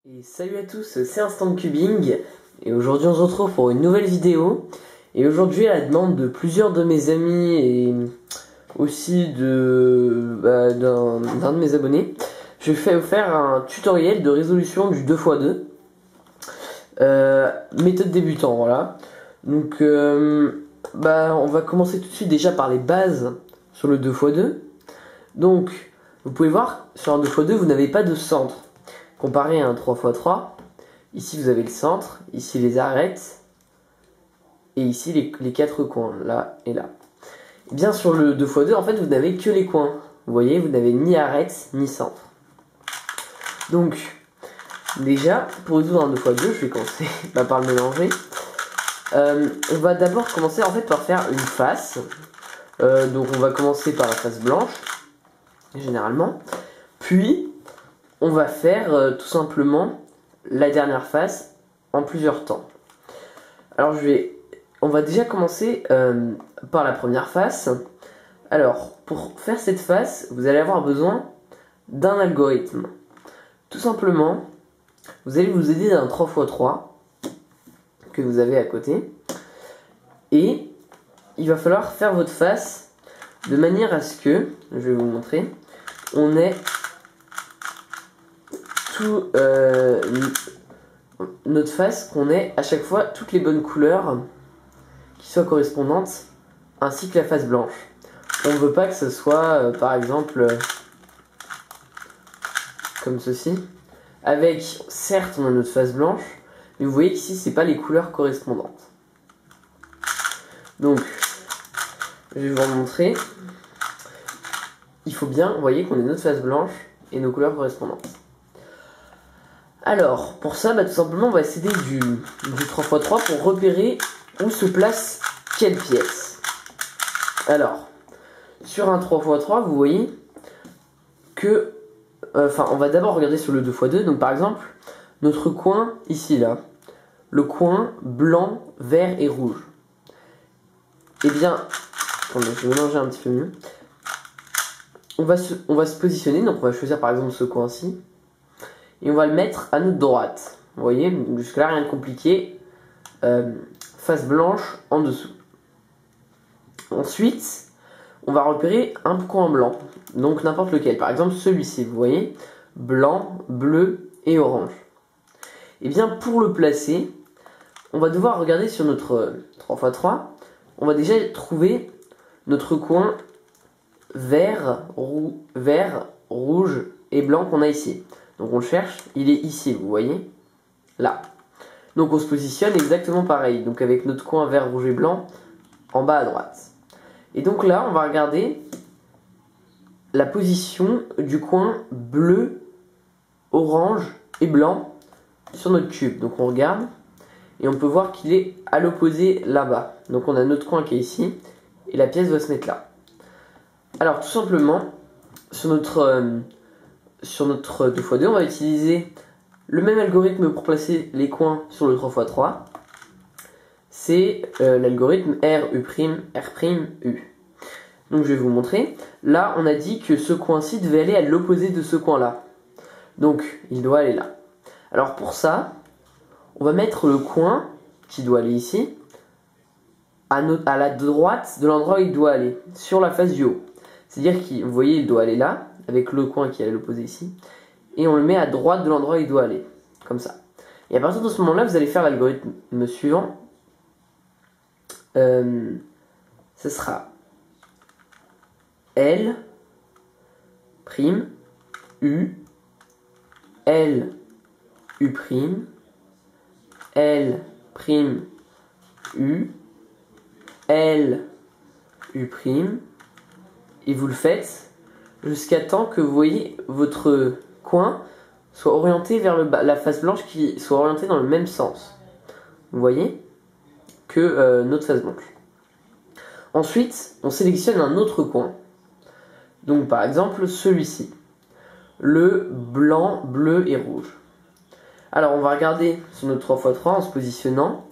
Et salut à tous, c'est Instant Cubing et aujourd'hui on se retrouve pour une nouvelle vidéo. Et aujourd'hui à la demande de plusieurs de mes amis et aussi d'un de mes abonnés, je vais vous faire un tutoriel de résolution du 2x2 méthode débutant, voilà. Donc on va commencer tout de suite déjà par les bases sur le 2x2. Donc vous pouvez voir, sur un 2x2 vous n'avez pas de centre. Comparé à un 3x3, ici vous avez le centre, ici les arêtes, et ici les quatre coins, là et là. Et bien sur le 2x2, en fait, vous n'avez que les coins. Vous voyez, vous n'avez ni arête, ni centre. Donc, déjà, pour résoudre un 2x2, je vais commencer par le mélanger. On va d'abord commencer en fait par faire une face. Donc on va commencer par la face blanche, généralement. Puis, on va faire tout simplement la dernière face en plusieurs temps. Alors on va déjà commencer par la première face. Alors pour faire cette face, vous allez avoir besoin d'un algorithme. Tout simplement, vous allez vous aider d'un 3x3 que vous avez à côté. Et il va falloir faire votre face de manière à ce que, je vais vous montrer, on ait notre face, qu'on ait à chaque fois toutes les bonnes couleurs qui soient correspondantes, ainsi que la face blanche. On ne veut pas que ce soit par exemple comme ceci, avec certes on a notre face blanche, mais vous voyez qu'ici c'est pas les couleurs correspondantes. Donc je vais vous montrer. Il faut bien, vous voyez, qu'on ait notre face blanche et nos couleurs correspondantes. Alors, pour ça, tout simplement, on va s'aider du 3x3 pour repérer où se place quelle pièce. Alors, sur un 3x3, vous voyez que... on va d'abord regarder sur le 2x2. Donc, par exemple, notre coin, ici, là. Le coin blanc, vert et rouge. Eh bien, attendez, je vais mélanger un petit peu mieux. On va se positionner, donc on va choisir par exemple ce coin-ci. Et on va le mettre à notre droite. Vous voyez, jusque là rien de compliqué. Face blanche en dessous. Ensuite, on va repérer un coin blanc. Donc n'importe lequel. Par exemple celui-ci, vous voyez. Blanc, bleu et orange. Et bien pour le placer, on va devoir regarder sur notre 3x3. On va déjà trouver notre coin vert, rouge et blanc qu'on a ici. Donc on le cherche, il est ici, vous voyez, là. Donc on se positionne exactement pareil, donc avec notre coin vert, rouge et blanc en bas à droite. Et donc là, on va regarder la position du coin bleu, orange et blanc sur notre cube. Donc on regarde et on peut voir qu'il est à l'opposé là-bas. Donc on a notre coin qui est ici et la pièce va se mettre là. Alors tout simplement, sur notre 2x2, on va utiliser le même algorithme pour placer les coins sur le 3x3. C'est l'algorithme RU', Donc je vais vous montrer. Là, on a dit que ce coin-ci devait aller à l'opposé de ce coin-là. Donc, il doit aller là. Alors pour ça, on va mettre le coin qui doit aller ici à la droite de l'endroit où il doit aller, sur la face du haut. C'est-à-dire que, vous voyez, il doit aller là, avec le coin qui est à l'opposé ici, et on le met à droite de l'endroit où il doit aller, comme ça. Et à partir de ce moment-là, vous allez faire l'algorithme suivant. Ce sera L, prime, U, L, U', L, prime, U, L, U', et vous le faites jusqu'à temps que vous voyez votre coin soit orienté vers le bas, la face blanche qui soit orientée dans le même sens. Vous voyez que notre face blanche. Ensuite, on sélectionne un autre coin. Donc par exemple celui-ci. Le blanc, bleu et rouge. Alors on va regarder sur notre 3x3 en se positionnant.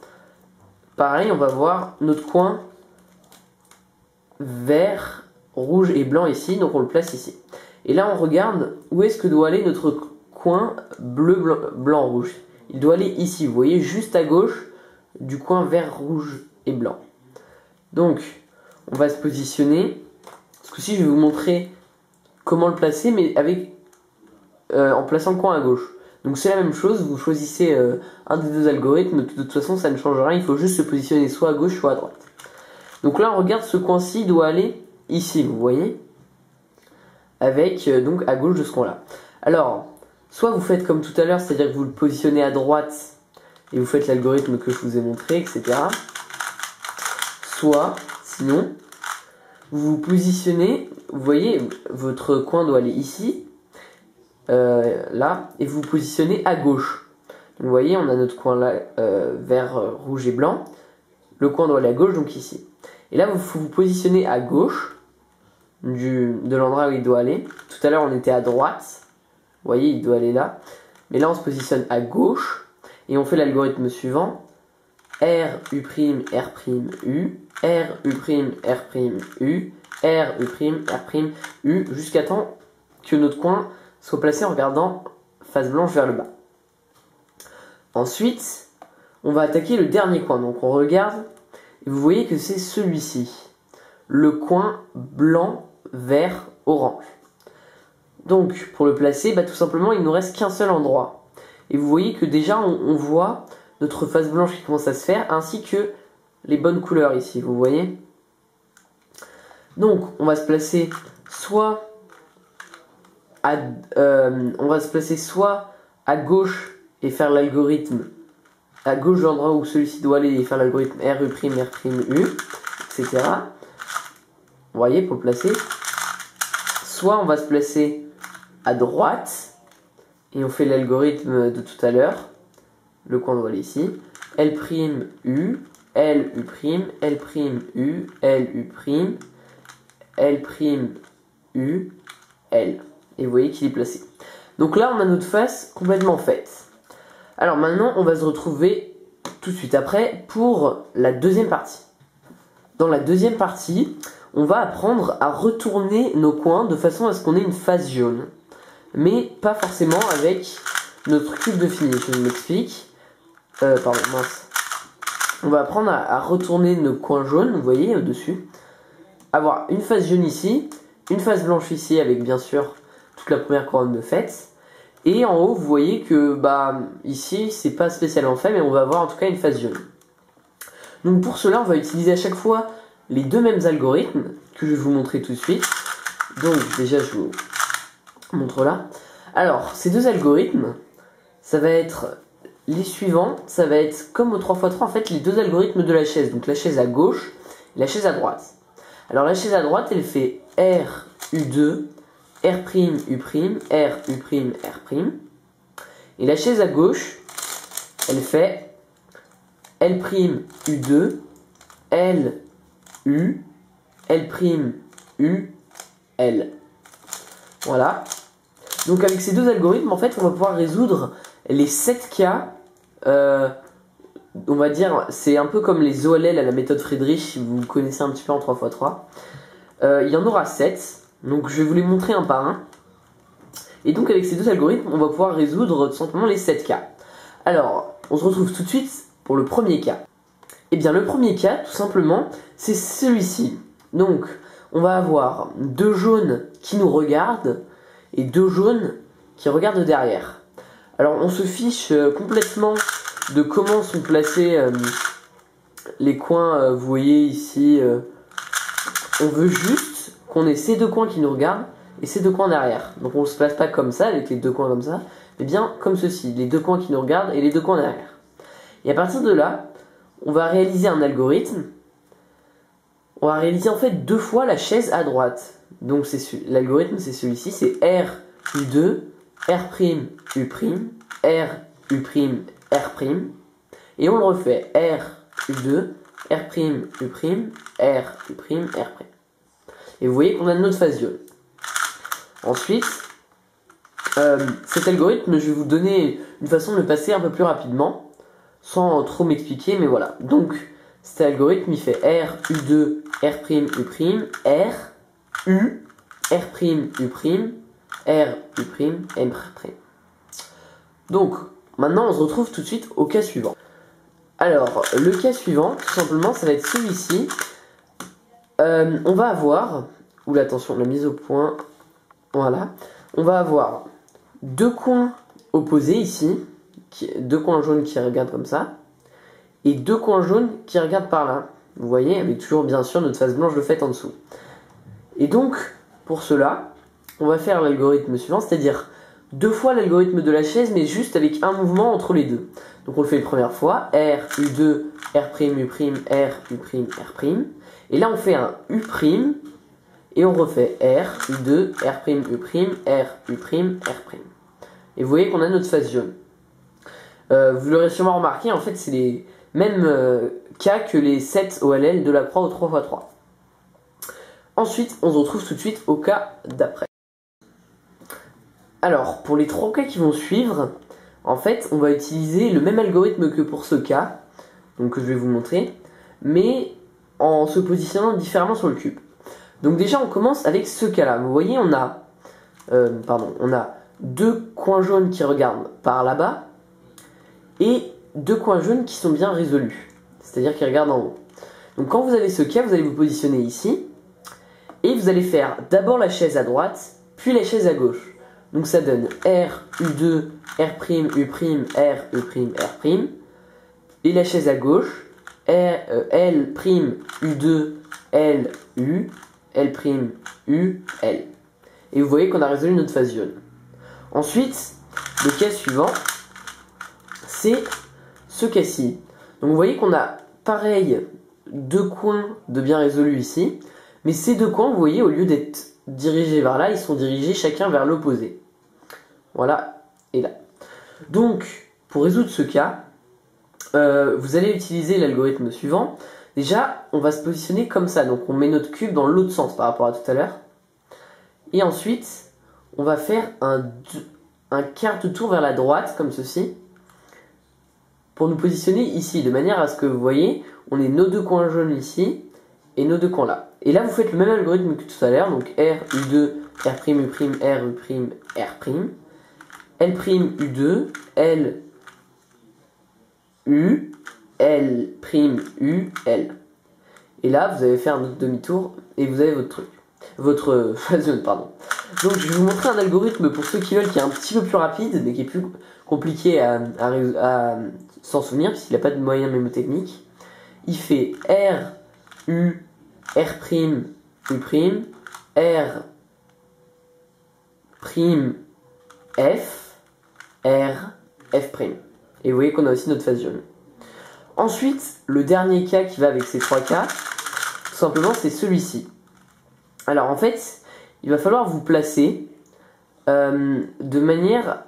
Pareil, on va voir notre coin vert, rouge et blanc ici, donc on le place ici. Et là on regarde où est-ce que doit aller notre coin bleu, blanc, blanc, rouge. Il doit aller ici, vous voyez, juste à gauche du coin vert, rouge et blanc. Donc, on va se positionner. Ce coup-ci, je vais vous montrer comment le placer, mais avec en plaçant le coin à gauche. Donc c'est la même chose, vous choisissez un des deux algorithmes, de toute façon ça ne change rien, il faut juste se positionner soit à gauche, soit à droite. Donc là on regarde ce coin-ci doit aller ici, vous voyez, avec donc à gauche de ce coin-là. Alors, soit vous faites comme tout à l'heure, c'est-à-dire que vous le positionnez à droite et vous faites l'algorithme que je vous ai montré, etc. Soit, sinon, vous vous positionnez, vous voyez, votre coin doit aller ici, là, et vous vous positionnez à gauche. Donc, vous voyez, on a notre coin là, vert, rouge et blanc. Le coin doit aller à gauche, donc ici. Et là, vous vous positionnez à gauche de l'endroit où il doit aller. Tout à l'heure, on était à droite. Vous voyez, il doit aller là. Mais là, on se positionne à gauche. Et on fait l'algorithme suivant. R, U', R', U, R, U', R', U, R, U', R', U, jusqu'à temps que notre coin soit placé en regardant face blanche vers le bas. Ensuite, on va attaquer le dernier coin. Donc on regarde, et vous voyez que c'est celui-ci. Le coin blanc, vert, orange. Donc, pour le placer, tout simplement, il ne nous reste qu'un seul endroit. Et vous voyez que déjà, on voit notre face blanche qui commence à se faire, ainsi que les bonnes couleurs ici, vous voyez. Donc, on va se placer soit à gauche et faire l'algorithme à gauche de l'endroit où celui-ci doit aller et faire l'algorithme R, U', R', U, etc. Vous voyez, pour le placer. Soit on va se placer à droite et on fait l'algorithme de tout à l'heure. Le coin doit aller ici. L', U, L, U', L', U, L, U', L', U, L. Et vous voyez qu'il est placé. Donc là, on a notre face complètement faite. Alors maintenant, on va se retrouver tout de suite après pour la deuxième partie. Dans la deuxième partie, on va apprendre à retourner nos coins de façon à ce qu'on ait une face jaune. Mais pas forcément avec notre cube de finish. Je m'explique. Pardon, mince. On va apprendre à retourner nos coins jaunes, vous voyez, au-dessus. Avoir une face jaune ici, une face blanche ici avec bien sûr toute la première couronne de fête. Et en haut, vous voyez que ici, c'est pas spécialement fait, mais on va avoir en tout cas une face jaune. Donc pour cela, on va utiliser à chaque fois les deux mêmes algorithmes que je vais vous montrer tout de suite. Donc déjà, je vous montre là. Alors, ces deux algorithmes, ça va être les suivants. Ça va être comme au 3x3, en fait, les deux algorithmes de la chaise. Donc la chaise à gauche et la chaise à droite. Alors la chaise à droite, elle fait R, U2, R', U', R, U', R'. Et la chaise à gauche, elle fait L', U2, L, U, L', U, L. Voilà. Donc avec ces deux algorithmes, en fait, on va pouvoir résoudre les 7 cas. On va dire, c'est un peu comme les OLL à la méthode Friedrich, si vous connaissez un petit peu en 3x3. Il y en aura 7. Donc je vais vous les montrer un par un. Et donc avec ces deux algorithmes, on va pouvoir résoudre tout simplement les 7 cas. Alors, on se retrouve tout de suite pour le premier cas. Et bien le premier cas, tout simplement, c'est celui-ci. Donc, on va avoir deux jaunes qui nous regardent et deux jaunes qui regardent derrière. Alors on se fiche complètement de comment sont placés les coins, vous voyez ici. On veut juste qu'on ait ces deux coins qui nous regardent et ces deux coins derrière. Donc on ne se place pas comme ça, avec les deux coins comme ça, mais bien comme ceci, les deux coins qui nous regardent et les deux coins derrière. Et à partir de là, on va réaliser un algorithme. On va réaliser en fait deux fois la chaise à droite. Donc l'algorithme c'est celui-ci, c'est R, U2, R', U', R, U', R'. Et on le refait R, U2, R', U', R, U', R'. Et vous voyez qu'on a notre face jaune. Ensuite, cet algorithme, je vais vous donner une façon de le passer un peu plus rapidement, sans trop m'expliquer, mais voilà. Donc, cet algorithme, il fait R, U2, R', U', R, U, R', U', R, U', M'. Donc, maintenant, on se retrouve tout de suite au cas suivant. Alors, le cas suivant, tout simplement, ça va être celui-ci. On va avoir... Oula, attention, la mise au point. Voilà. On va avoir deux coins opposés ici. Deux coins jaunes qui regardent comme ça. Et deux coins jaunes qui regardent par là. Vous voyez, avec toujours, bien sûr, notre face blanche de fait en dessous. Et donc, pour cela, on va faire l'algorithme suivant, c'est-à-dire deux fois l'algorithme de la chaise, mais juste avec un mouvement entre les deux. Donc on le fait une première fois, R, U2, R', U', R, U', R'. Et là on fait un U', et on refait R, U2, R', U', R, U', R'. Et vous voyez qu'on a notre face jaune. Vous l'aurez sûrement remarqué, en fait c'est les mêmes cas que les 7 OLL de la croix au 3x3. Ensuite, on se retrouve tout de suite au cas d'après. Alors, pour les trois cas qui vont suivre, en fait, on va utiliser le même algorithme que pour ce cas, donc que je vais vous montrer, mais en se positionnant différemment sur le cube. Donc déjà, on commence avec ce cas-là. Vous voyez, on a deux coins jaunes qui regardent par là-bas, et deux coins jaunes qui sont bien résolus, c'est-à-dire qui regardent en haut. Donc quand vous avez ce cas, vous allez vous positionner ici, et vous allez faire d'abord la chaise à droite, puis la chaise à gauche. Donc ça donne R, U2, R', U', R, U', R'. Et la chaise à gauche, L', U2, L, U, L', U, L. Et vous voyez qu'on a résolu notre phase jaune. Ensuite, le cas suivant, c'est ce cas-ci. Donc vous voyez qu'on a pareil deux coins de bien résolus ici. Mais ces deux coins, vous voyez, au lieu d'être dirigés vers là, ils sont dirigés chacun vers l'opposé. Voilà, et là. Donc, pour résoudre ce cas, vous allez utiliser l'algorithme suivant. Déjà, on va se positionner comme ça. Donc, on met notre cube dans l'autre sens par rapport à tout à l'heure. Et ensuite, on va faire un quart de tour vers la droite, comme ceci, pour nous positionner ici, de manière à ce que, vous voyez, on ait nos deux coins jaunes ici, et nos deux coins là. Et là, vous faites le même algorithme que tout à l'heure, donc R, U2, R', U', R, U', R'. L', U2, L, U, L', U, L. Et là, vous allez faire un autre demi-tour, et vous avez votre truc. Votre phase jaune, pardon. Donc, je vais vous montrer un algorithme pour ceux qui veulent, qui est un petit peu plus rapide, mais qui est plus compliqué à s'en souvenir, puisqu'il n'a pas de moyens mémotechniques. Il fait R, U, R', U', R', F, R, F'. Et vous voyez qu'on a aussi notre phase jaune. Ensuite, le dernier cas qui va avec ces trois cas, tout simplement, c'est celui-ci. Alors en fait, il va falloir vous placer de manière...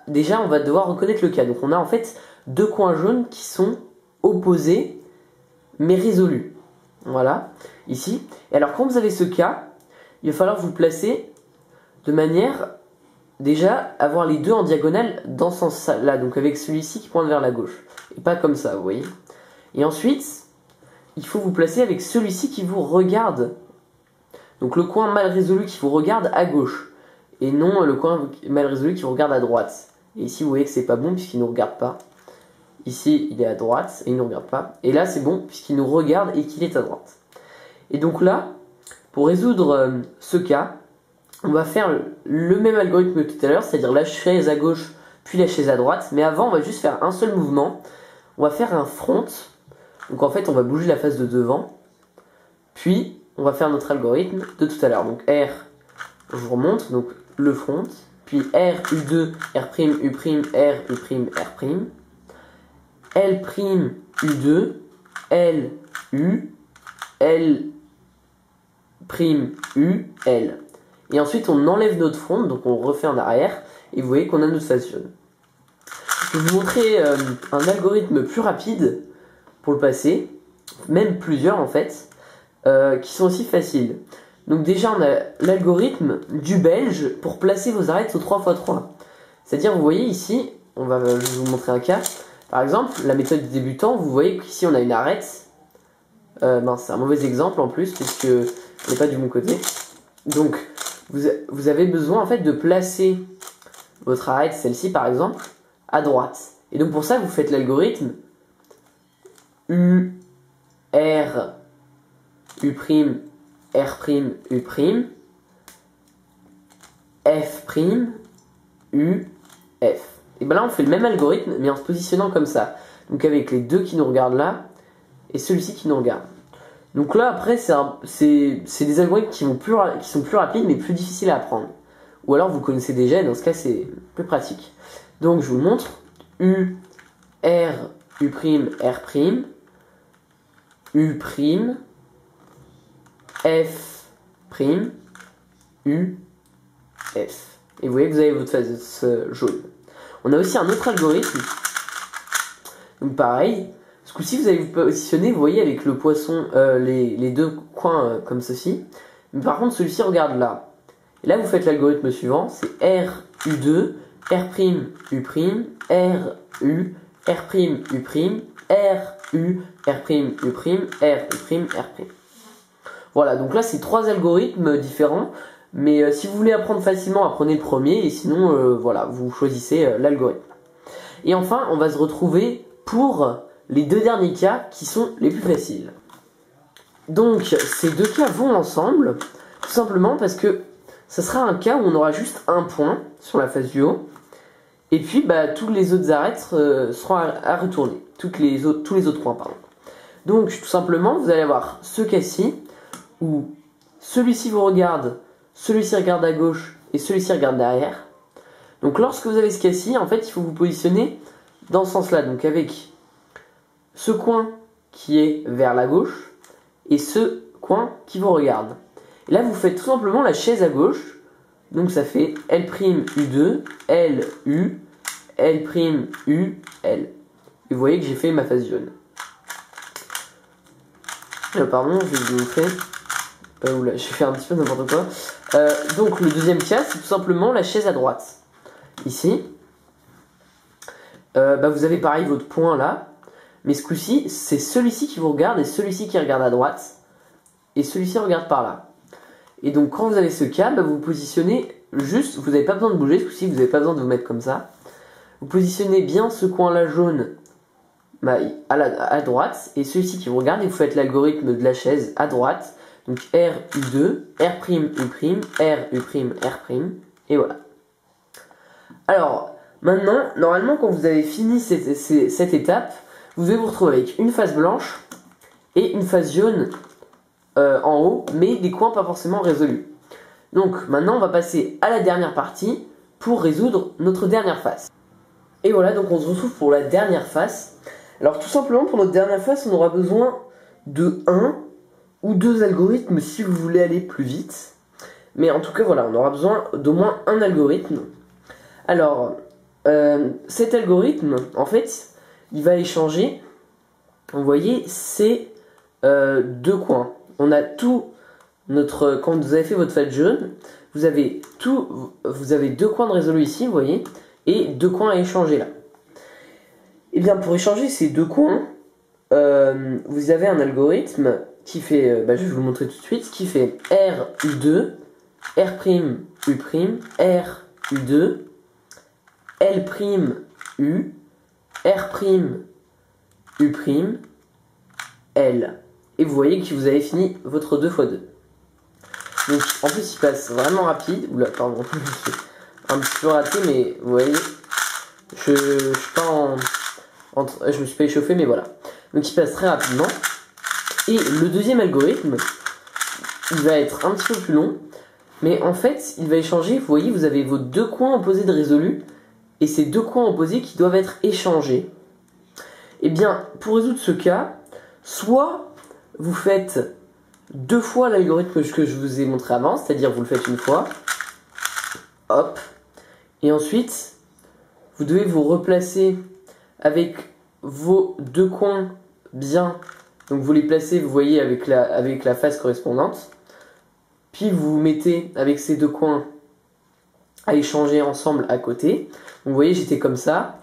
Déjà, on va devoir reconnaître le cas. Donc on a en fait deux coins jaunes qui sont opposés, mais résolus. Voilà, ici. Et alors, quand vous avez ce cas, il va falloir vous placer de manière, déjà, avoir les deux en diagonale dans ce sens-là. Donc, avec celui-ci qui pointe vers la gauche. Et pas comme ça, vous voyez. Et ensuite, il faut vous placer avec celui-ci qui vous regarde. Donc, le coin mal résolu qui vous regarde à gauche. Et non le coin mal résolu qui vous regarde à droite. Et ici, vous voyez que c'est pas bon puisqu'il ne nous regarde pas. Ici, il est à droite et il ne nous regarde pas. Et là, c'est bon puisqu'il nous regarde et qu'il est à droite. Et donc là, pour résoudre ce cas, on va faire le même algorithme que tout à l'heure, c'est-à-dire la chaise à gauche puis la chaise à droite. Mais avant, on va juste faire un seul mouvement. On va faire un front. Donc en fait, on va bouger la face de devant. Puis, on va faire notre algorithme de tout à l'heure. Donc R, je vous remonte, donc le front. Puis R, U2, R', U', R, U', R'. L', U2, L, U, L', U, L. Et ensuite, on enlève notre front, donc on refait en arrière, et vous voyez qu'on a notre face jaune. Je vais vous montrer un algorithme plus rapide pour le passer, même plusieurs en fait, qui sont aussi faciles. Donc déjà, on a l'algorithme du belge pour placer vos arêtes au 3x3. C'est-à-dire, vous voyez ici, je vais vous montrer un cas. Par exemple, la méthode des débutants, vous voyez qu'ici on a une arête. C'est un mauvais exemple en plus, puisque on n'est pas du bon côté. Donc, vous avez besoin en fait de placer votre arête, celle-ci par exemple, à droite. Et donc pour ça, vous faites l'algorithme U, R, U', R', U', F', U, F. Et bien là, on fait le même algorithme, mais en se positionnant comme ça. Donc avec les deux qui nous regardent là, et celui-ci qui nous regarde. Donc là, après, c'est des algorithmes qui sont plus rapides, mais plus difficiles à apprendre. Ou alors vous connaissez déjà, et dans ce cas, c'est plus pratique. Donc je vous le montre. U, R, U', R', U', F', U, F. Et vous voyez que vous avez votre face jaune. On a aussi un autre algorithme. Donc pareil, ce coup-ci vous allez vous positionner, vous voyez, avec le poisson, les deux coins comme ceci. Mais par contre, celui-ci regarde là. Et là, vous faites l'algorithme suivant, c'est R, U2, R', U', R, U, R', U', R, U, R', U', R, U', R'. Voilà, donc là, c'est trois algorithmes différents. Mais si vous voulez apprendre facilement, apprenez le premier. Et sinon, voilà, vous choisissez l'algorithme. Et enfin, on va se retrouver pour les deux derniers cas qui sont les plus faciles. Donc, ces deux cas vont ensemble, tout simplement parce que ça sera un cas où on aura juste un point sur la face du haut. Et puis, bah, tous les autres arêtes seront à retourner. Tous les autres points, pardon. Donc, tout simplement, vous allez avoir ce cas-ci où celui-ci vous regarde, celui-ci regarde à gauche et celui-ci regarde derrière. Donc, lorsque vous avez ce cas-ci, en fait, il faut vous positionner dans ce sens-là. Donc, avec ce coin qui est vers la gauche et ce coin qui vous regarde. Et là, vous faites tout simplement la chaise à gauche. Donc, ça fait L', U2, L, U, L', U, L. Et vous voyez que j'ai fait ma face jaune. Pardon, je vais vous montrer. Oula, j'ai fait un petit peu n'importe quoi. Donc, le deuxième cas, c'est tout simplement la chaise à droite. Ici. Vous avez pareil votre point là. Mais ce coup-ci, c'est celui-ci qui vous regarde et celui-ci qui regarde à droite. Et celui-ci regarde par là. Et donc, quand vous avez ce cas, vous vous positionnez juste, vous n'avez pas besoin de bouger, ce coup-ci, vous n'avez pas besoin de vous mettre comme ça. Vous positionnez bien ce coin-là jaune à droite, et celui-ci qui vous regarde, et vous faites l'algorithme de la chaise à droite. Donc, R, U2, R', U', R, U', R', et voilà. Alors, maintenant, normalement, quand vous avez fini cette étape, vous devez vous retrouver avec une face blanche et une face jaune en haut, mais des coins pas forcément résolus. Donc maintenant on va passer à la dernière partie pour résoudre notre dernière face. Et voilà, donc on se retrouve pour la dernière face. Alors tout simplement pour notre dernière face, on aura besoin de un ou deux algorithmes si vous voulez aller plus vite. Mais en tout cas voilà, on aura besoin d'au moins un algorithme. Alors cet algorithme, en fait, il va échanger, vous voyez, c'est deux coins. On a tout notre... Quand vous avez fait votre face jaune, vous avez deux coins de résolu ici, vous voyez, et deux coins à échanger là. Et bien pour échanger ces deux coins, vous avez un algorithme qui fait, je vais vous le montrer tout de suite, qui fait R, U2, R', U', R, U2, L', U, R', U', L. Et vous voyez que vous avez fini votre 2x2. Donc en plus il passe vraiment rapide. Oula, pardon, un petit peu raté, mais vous voyez, je suis pas je me suis pas échauffé, mais voilà. Donc il passe très rapidement. Et le deuxième algorithme, il va être un petit peu plus long, mais en fait il va échanger. Vous voyez, vous avez vos deux coins opposés de résolu, et ces deux coins opposés qui doivent être échangés. Et bien pour résoudre ce cas, soit vous faites deux fois l'algorithme que je vous ai montré avant, c'est-à-dire vous le faites une fois, hop, et ensuite vous devez vous replacer avec vos deux coins bien, donc vous les placez, vous voyez, avec la face correspondante, puis vous vous mettez avec ces deux coins à échanger ensemble à côté. Donc vous voyez, j'étais comme ça,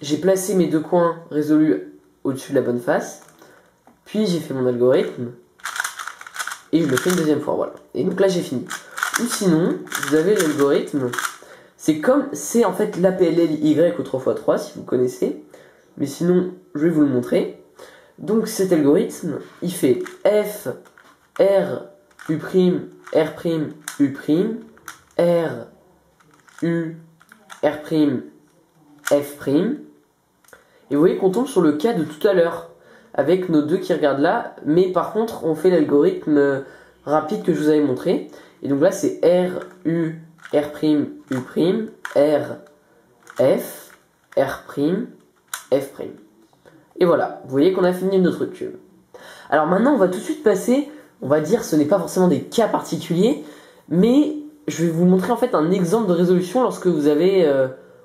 j'ai placé mes deux coins résolus au-dessus de la bonne face, puis j'ai fait mon algorithme, et je le fais une deuxième fois, voilà. Et donc là j'ai fini. Ou sinon, vous avez l'algorithme, c'est en fait l'APLLY au 3x3 si vous connaissez, mais sinon je vais vous le montrer. Donc cet algorithme, il fait F, R, U', R', U', R, U, R', F'. Et vous voyez qu'on tombe sur le cas de tout à l'heure, avec nos deux qui regardent là, mais par contre on fait l'algorithme rapide que je vous avais montré. Et donc là c'est R, U, R', U', R, F, R', F'. Et voilà, vous voyez qu'on a fini notre cube. Alors maintenant on va tout de suite passer, on va dire ce n'est pas forcément des cas particuliers, mais je vais vous montrer en fait un exemple de résolution lorsque vous avez,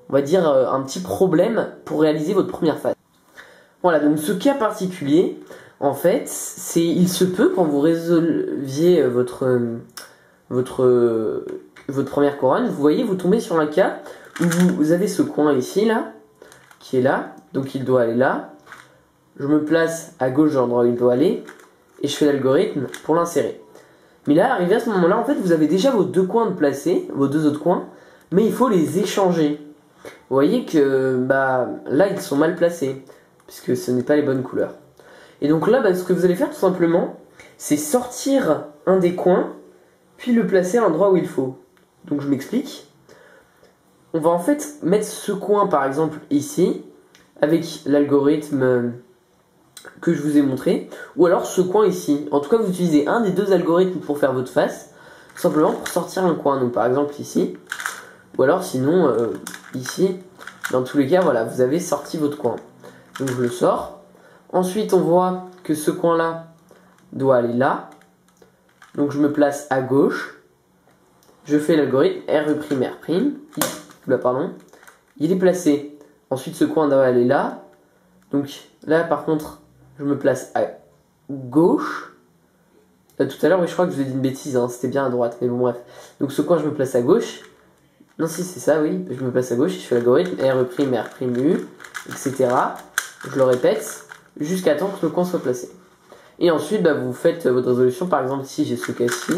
on va dire, un petit problème pour réaliser votre première phase. Voilà, donc ce cas particulier, en fait, il se peut quand vous résolviez votre première couronne, vous voyez, vous tombez sur un cas où vous avez ce coin ici, là, qui est là, donc il doit aller là. Je me place à gauche de l'endroit où il doit aller, et je fais l'algorithme pour l'insérer. Mais là, arrivé à ce moment-là, en fait, vous avez déjà vos deux coins de placer, vos deux autres coins, mais il faut les échanger. Vous voyez que là, ils sont mal placés, puisque ce n'est pas les bonnes couleurs. Et donc là, ce que vous allez faire tout simplement, c'est sortir un des coins, puis le placer à l'endroit où il faut. Donc je m'explique. On va en fait mettre ce coin par exemple ici, avec l'algorithme que je vous ai montré, ou alors ce coin ici. En tout cas, vous utilisez un des deux algorithmes pour faire votre face, tout simplement pour sortir un coin. Donc par exemple ici, ou alors sinon ici. Dans tous les cas, voilà, vous avez sorti votre coin. Donc je le sors. Ensuite, on voit que ce coin-là doit aller là. Donc je me place à gauche. Je fais l'algorithme RE', R'. Pardon. Il est placé. Ensuite, ce coin doit aller là. Donc là, par contre, je me place à gauche. Tout à l'heure, oui, je crois que je vous ai dit une bêtise. Hein, c'était bien à droite, mais bon, bref. Donc ce coin, je me place à gauche. Non, si, c'est ça, oui. Je me place à gauche et je fais l'algorithme RE', R', U, etc. Je le répète jusqu'à temps que le coin soit placé. Et ensuite, vous faites votre résolution. Par exemple, ici, j'ai ce cas-ci.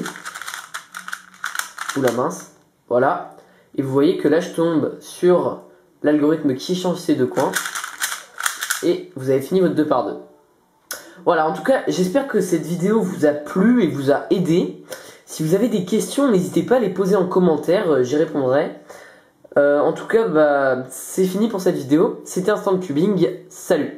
Ou la mince. Voilà. Et vous voyez que là, je tombe sur l'algorithme qui change ces deux coins. Et vous avez fini votre 2 par 2. Voilà, en tout cas, j'espère que cette vidéo vous a plu et vous a aidé. Si vous avez des questions, n'hésitez pas à les poser en commentaire, j'y répondrai. En tout cas, c'est fini pour cette vidéo. C'était Instant Cubing. Salut!